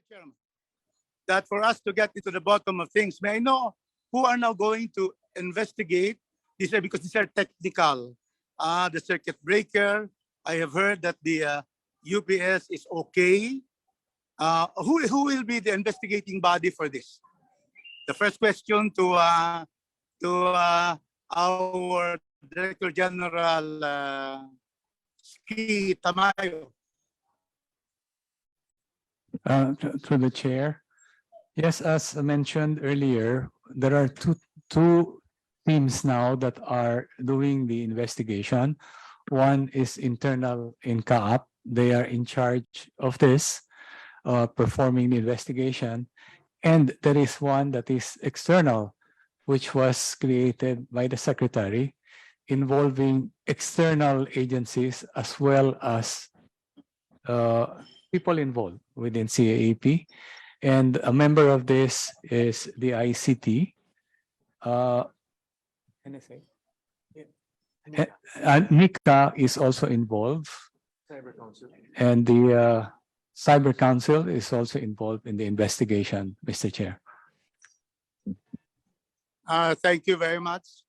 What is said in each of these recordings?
Chairman, that for us to get into the bottom of things, may I know who are now going to investigate this? Because these are technical. The circuit breaker, I have heard that the UPS is okay. Who will be the investigating body for this? The first question to our Director General Tamayo. To the chair. Yes, as mentioned earlier, there are two teams now that are doing the investigation. One is internal in CAAP. They are in charge of this, performing the investigation. And there is one that is external, which was created by the secretary, involving external agencies as well as people involved within CAAP. And a member of this is the ICT. NSA. NICA is also involved. Cyber Council. And the Cyber Council is also involved in the investigation, Mr. Chair. Thank you very much.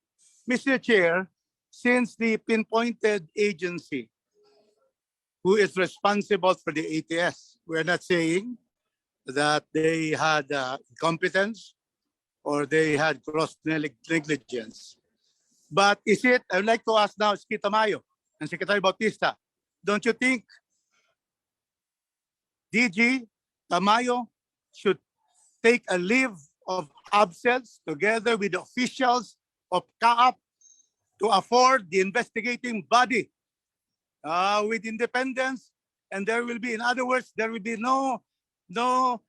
Mr. Chair, since the pinpointed agency who is responsible for the ATS, we're not saying that they had incompetence or they had gross negligence. But is it, I'd like to ask now, Tamayo and Secretary Bautista, don't you think DG Tamayo should take a leave of absence together with the officials of CAAP to afford the investigating body with independence, and there will be, in other words, there will be no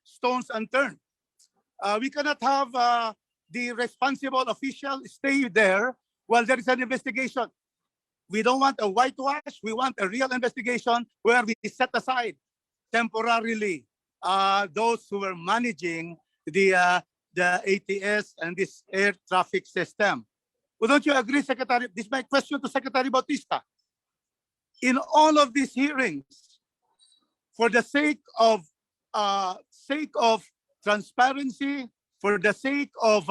stones unturned. We cannot have the responsible official stay there while there is an investigation. We don't want a whitewash. We want a real investigation where we set aside temporarily those who were managing the ATS and this air traffic system. Well, don't you agree, Secretary? This is my question to Secretary Bautista. In all of these hearings, for the sake of transparency, for the sake of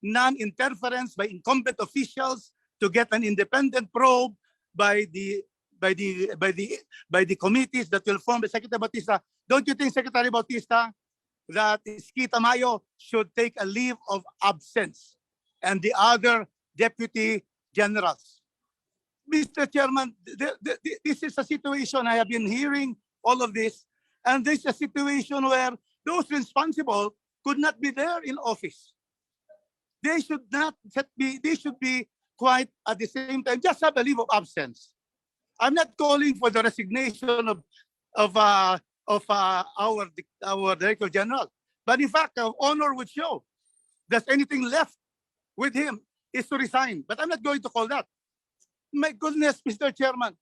non-interference by incumbent officials, to get an independent probe by the committees that will form the Secretary Bautista, don't you think, Secretary Bautista, that Tamayo should take a leave of absence and the other deputy generals? Mr. Chairman, this is a situation, I have been hearing all of this, and this is a situation where those responsible could not be there in office. They should be quite at the same time, just have a leave of absence. I'm not calling for the resignation of our Director General, but in fact, honor would show that anything left with him is to resign. But I'm not going to call that. My goodness, Mr. Chairman,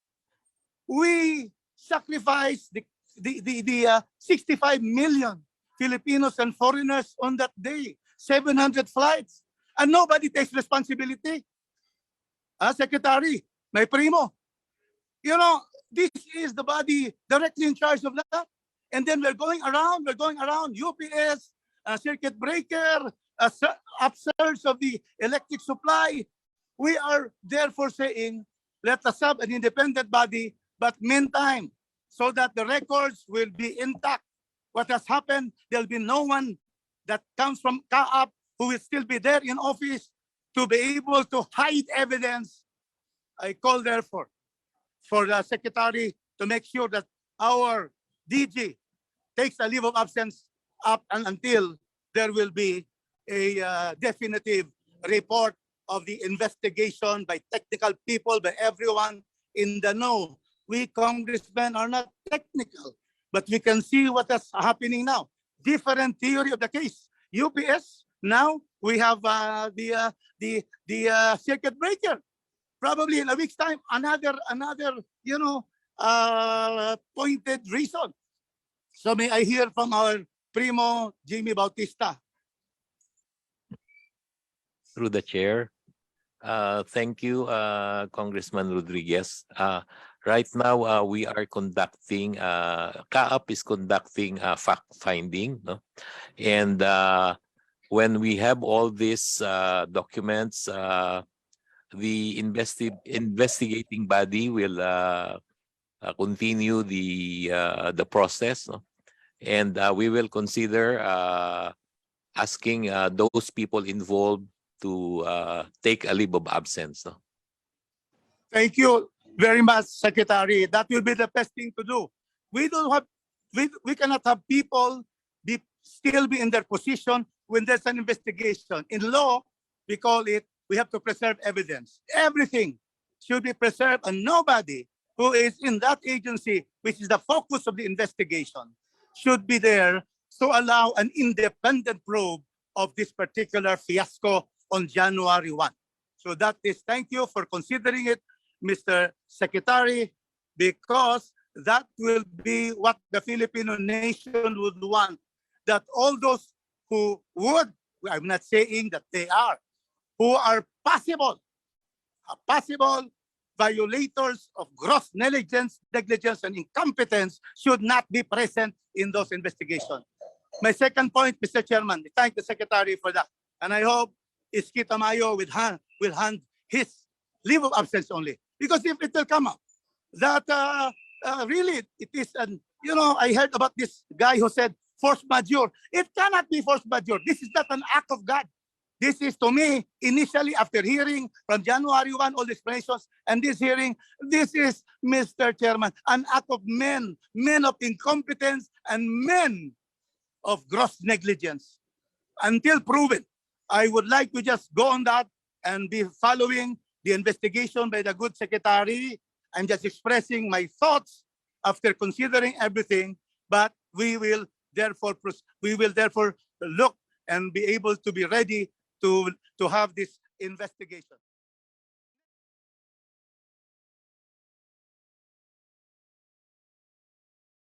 we sacrificed the 65 million Filipinos and foreigners on that day, 700 flights, and nobody takes responsibility. Secretary, my primo, you know, this is the body directly in charge of that. And then we're going around UPS, circuit breaker, upsurge of the electric supply. We are therefore saying, let us have an independent body, but meantime, so that the records will be intact. What has happened, there'll be no one that comes from CAAP who will still be there in office to be able to hide evidence. I call therefore for the Secretary to make sure that our DG takes a leave of absence up and until there will be a definitive report of the investigation by technical people, by everyone in the know. We congressmen are not technical, but we can see what is happening now. Different theory of the case. UPS, now we have the circuit breaker. Probably in a week's time, another pointed reason. So may I hear from our primo, Jimmy Bautista. Through the chair. Thank you, Congressman Rodriguez. Right now, we are conducting, CAAP is conducting fact finding, no? And when we have all these documents, the investigating body will continue the process, no? And we will consider asking those people involved to take a leave of absence, no? Thank you very much, Secretary. That will be the best thing to do. We don't have, we cannot have people still be in their position when there's an investigation. In law, we call it, we have to preserve evidence. Everything should be preserved, and nobody who is in that agency, which is the focus of the investigation, should be there to allow an independent probe of this particular fiasco on January 1. So that is, thank you for considering it, Mr. Secretary, because that will be what the Filipino nation would want, that all those who would, I'm not saying that they are, who are possible violators of gross negligence, and incompetence should not be present in those investigations. My second point, Mr. Chairman, I thank the Secretary for that. And I hope Iski Tamayo will hand his leave of absence only. Because if it will come up that really it is, I heard about this guy who said force majeure. It cannot be force majeure. This is not an act of God. This is, to me, initially after hearing from January 1 all the explanations and this hearing, this is, Mr. Chairman, an act of men of incompetence and men of gross negligence. Until proven, I would like to just go on that and be following the investigation by the good secretary. I'm just expressing my thoughts after considering everything, but we will therefore look and be able to be ready to have this investigation.